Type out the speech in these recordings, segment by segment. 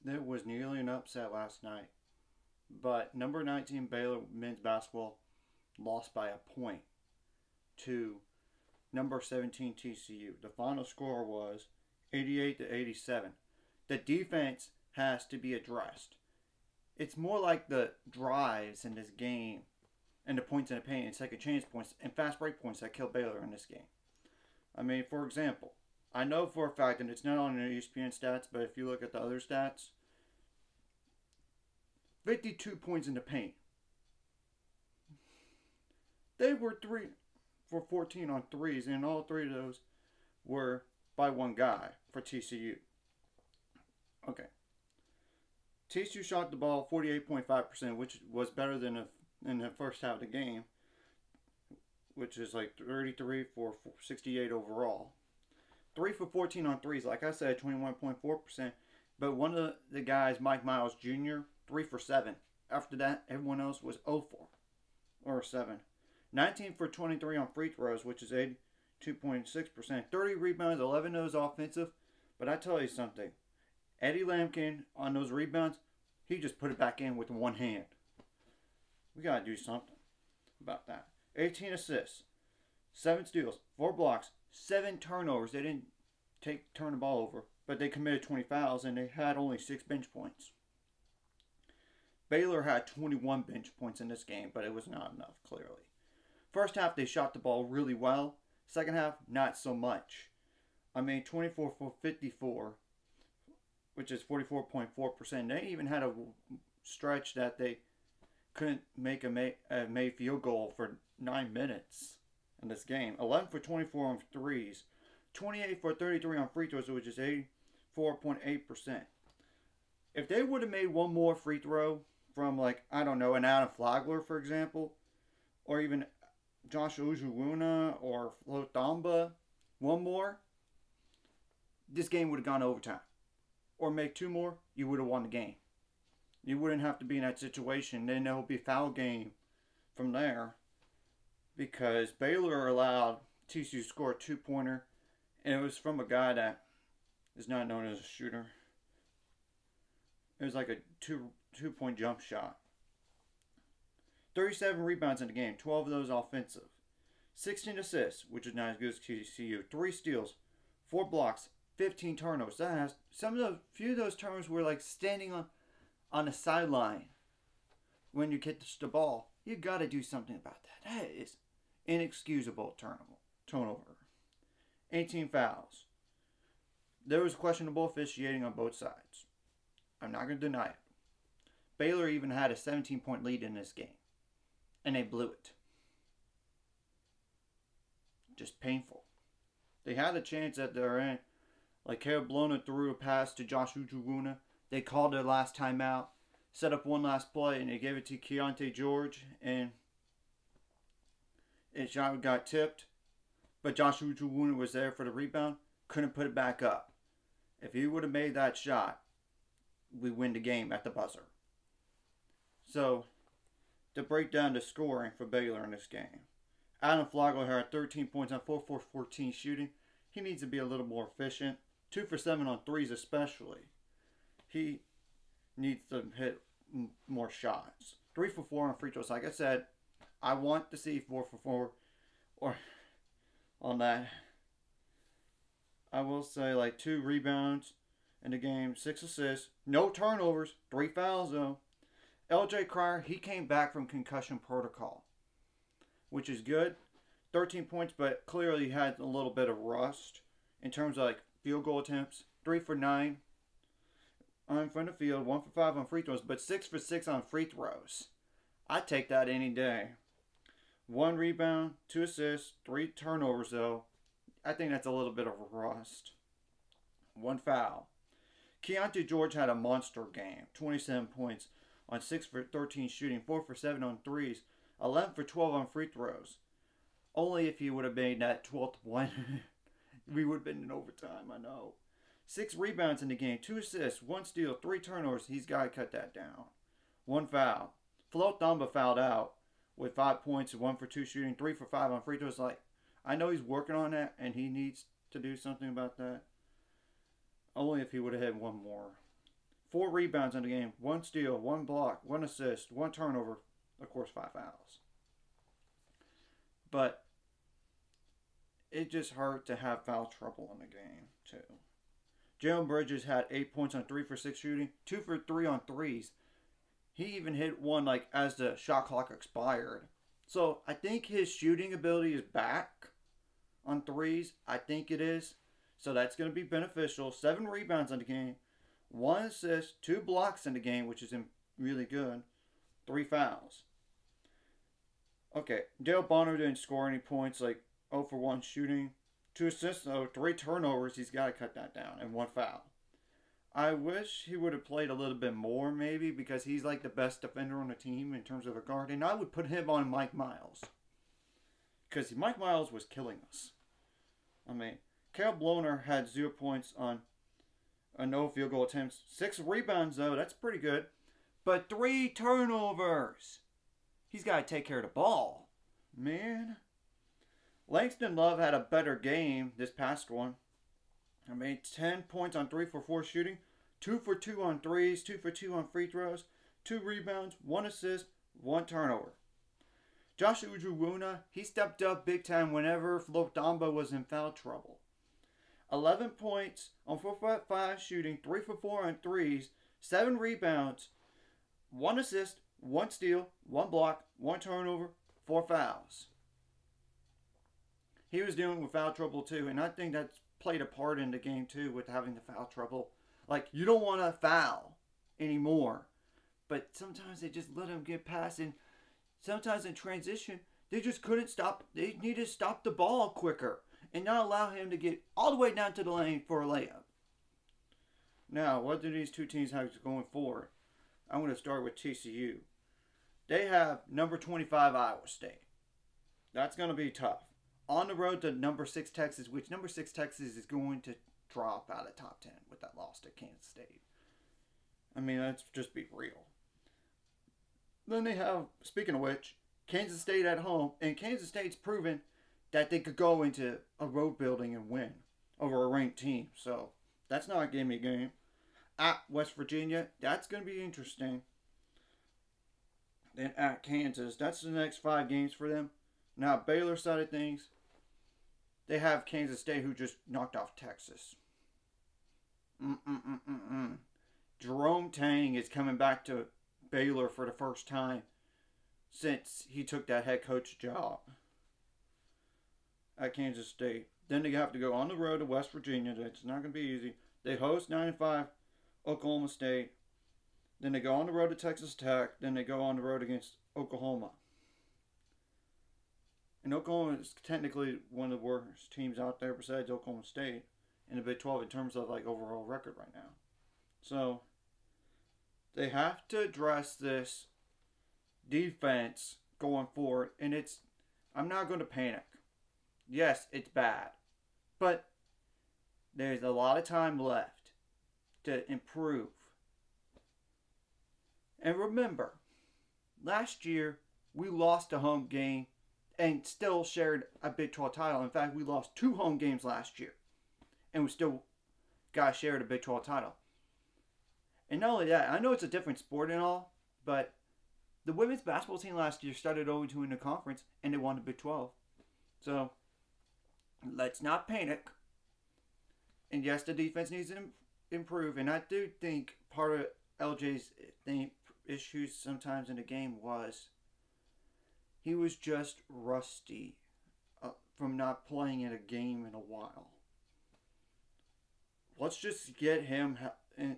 There was nearly an upset last night, but number 19 Baylor men's basketball lost by a point to number 17 TCU. The final score was 88 to 87. The defense has to be addressed. It's more like the drives in this game and the points in the paint and second chance points and fast break points that killed Baylor in this game. I mean, for example, I know for a fact, and it's not on the ESPN stats, but if you look at the other stats, 52 points in the paint. They were 3 for 14 on threes, and all three of those were by one guy for TCU. Okay. TCU shot the ball 48.5%, which was better than in the first half of the game, which is like 33 for 68 overall. 3 for 14 on threes, like I said, 21.4%. But one of the guys, Mike Miles Jr., 3 for 7. After that, everyone else was 0 for or 7. 19 for 23 on free throws, which is 82.6%. 30 rebounds, 11 of those offensive. But I tell you something, Eddie Lampkin on those rebounds, he just put it back in with one hand. We got to do something about that. 18 assists, 7 steals, 4 blocks, 7 turnovers. They didn't turn the ball over, but they committed 20 fouls, and they had only 6 bench points. Baylor had 21 bench points in this game, but it was not enough, clearly. First half, they shot the ball really well. Second half, not so much. I mean, 24 for 54, which is 44.4%. They even had a stretch that they couldn't make a made field goal for 9 minutes in this game. 11 for 24 on threes. 28 for 33 on free throws, which is 84.8%. If they would have made one more free throw from, like, I don't know, an Adam Flagler, for example, or even Josh Ujuwuna or Flo Thamba, one more, this game would have gone to overtime. Or make 2 more, you would have won the game. You wouldn't have to be in that situation. Then there will be a foul game from there, because Baylor allowed TCU to score a 2-pointer, and it was from a guy that is not known as a shooter. It was like a two-point jump shot. 37 rebounds in the game, 12 of those offensive. 16 assists, which is not as good as TCU. 3 steals, 4 blocks, 15 turnovers. That has few of those turnovers were like standing on the sideline when you catch the ball. You got to do something about that. That is inexcusable turnover. 18 fouls. There was questionable officiating on both sides. I'm not going to deny it. Baylor even had a 17-point lead in this game, and they blew it. Just painful. They had a chance at their end. Like, Caleb Blona threw a pass to Josh Ujuwuna. They called their last timeout, set up one last play, and they gave it to Keontae George, and his shot got tipped. But Josh Ujuwuna was there for the rebound, couldn't put it back up. If he would have made that shot, we win the game at the buzzer. So, to break down the scoring for Baylor in this game, Adam Flagler had 13 points on 4 for 14 shooting. He needs to be a little more efficient. 2 for 7 on threes especially. He needs to hit more shots. 3 for 4 on free throws. Like I said, I want to see 4 for 4 or on that. I will say like 2 rebounds in the game, 6 assists, no turnovers, 3 fouls though. LJ Cryer, he came back from concussion protocol, which is good. 13 points, but clearly had a little bit of rust in terms of like field goal attempts. 3 for 9 on front of the field, 1 for 5 on free throws, but 6 for 6 on free throws. I'd take that any day. 1 rebound, 2 assists, 3 turnovers though. I think that's a little bit of rust. 1 foul. Keontae George had a monster game. 27 points on 6 for 13 shooting, 4 for 7 on threes, 11 for 12 on free throws. Only if he would have made that 12th one, we would have been in overtime, I know. 6 rebounds in the game, 2 assists, 1 steal, 3 turnovers. He's got to cut that down. 1 foul. Flo Thamba fouled out with 5 points, 1 for 2 shooting, 3 for 5 on free throws. Like, I know he's working on that, and he needs to do something about that. Only if he would have had 1 more. 4 rebounds in the game, 1 steal, 1 block, 1 assist, 1 turnover, of course 5 fouls. But it just hurt to have foul trouble in the game too. Jalen Bridges had 8 points on 3 for 6 shooting, 2 for 3 on threes. He even hit one like as the shot clock expired. So I think his shooting ability is back on threes. I think it is. So that's going to be beneficial. 7 rebounds in the game, 1 assist, 2 blocks in the game, which is really good. 3 fouls. Okay, Dale Bonner didn't score any points, like 0 for 1 shooting. 2 assists, though, 3 turnovers. He's got to cut that down, and 1 foul. I wish he would have played a little bit more, maybe, because he's like the best defender on the team in terms of a guard. And I would put him on Mike Miles, because Mike Miles was killing us. I mean, Kyle Bloner had 0 points on no field goal attempts. 6 rebounds, though. That's pretty good. But 3 turnovers. He's got to take care of the ball. Man. Langston Love had a better game this past one. I mean, 10 points on 3 for 4 shooting. 2 for 2 on threes. 2 for 2 on free throws. 2 rebounds. 1 assist. 1 turnover. Josh Ujuwuna, he stepped up big time whenever Flo Thamba was in foul trouble. 11 points on 4 for 5 shooting. 3 for 4 on threes. 7 rebounds. 1 assist. 1 steal. 1 block. 1 turnover. 4 fouls. He was dealing with foul trouble too, and I think that's played a part in the game too with having the foul trouble. Like, you don't want to foul anymore, but sometimes they just let him get past, and sometimes in transition they just couldn't stop. They needed to stop the ball quicker and not allow him to get all the way down to the lane for a layup. Now, what do these two teams have going forward? I'm going to start with TCU. They have number 25 Iowa State. That's going to be tough. On the road to number 6 Texas, which number 6 Texas is going to drop out of the top 10 with that loss to Kansas State. I mean, let's just be real. Then they have, speaking of which, Kansas State at home. And Kansas State's proven that they could go into a road building and win over a ranked team. So, that's not a gimme game. At West Virginia, that's going to be interesting. Then at Kansas, that's the next 5 games for them. Now, Baylor side of things, they have Kansas State, who just knocked off Texas. Jerome Tang is coming back to Baylor for the first time since he took that head coach job at Kansas State. Then they have to go on the road to West Virginia. That's not going to be easy. They host 9-5 Oklahoma State. Then they go on the road to Texas Tech. Then they go on the road against Oklahoma. And Oklahoma is technically one of the worst teams out there besides Oklahoma State in the Big 12 in terms of like overall record right now. So they have to address this defense going forward. And I'm not going to panic. Yes, it's bad. But there's a lot of time left to improve. And remember, last year we lost a home game and still shared a Big 12 title. In fact, we lost 2 home games last year. And we still got shared a Big 12 title. And not only that, I know it's a different sport and all, but the women's basketball team last year started 0-2 in the conference, and they won the Big 12. So, let's not panic. And yes, the defense needs to improve. And I do think part of LJ's issues sometimes in the game was he was just rusty from not playing in a game in a while. Let's just get him and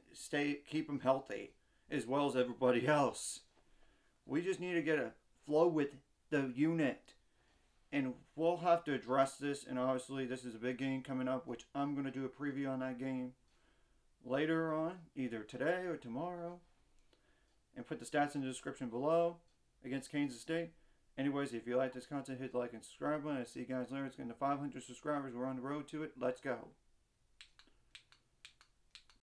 keep him healthy as well as everybody else. We just need to get a flow with the unit. And we'll have to address this. And obviously this is a big game coming up, which I'm going to do a preview on that game later on, either today or tomorrow. And put the stats in the description below against Kansas State. Anyways, if you like this content, hit the like and subscribe button. I see you guys later. It's getting to 500 subscribers. We're on the road to it. Let's go.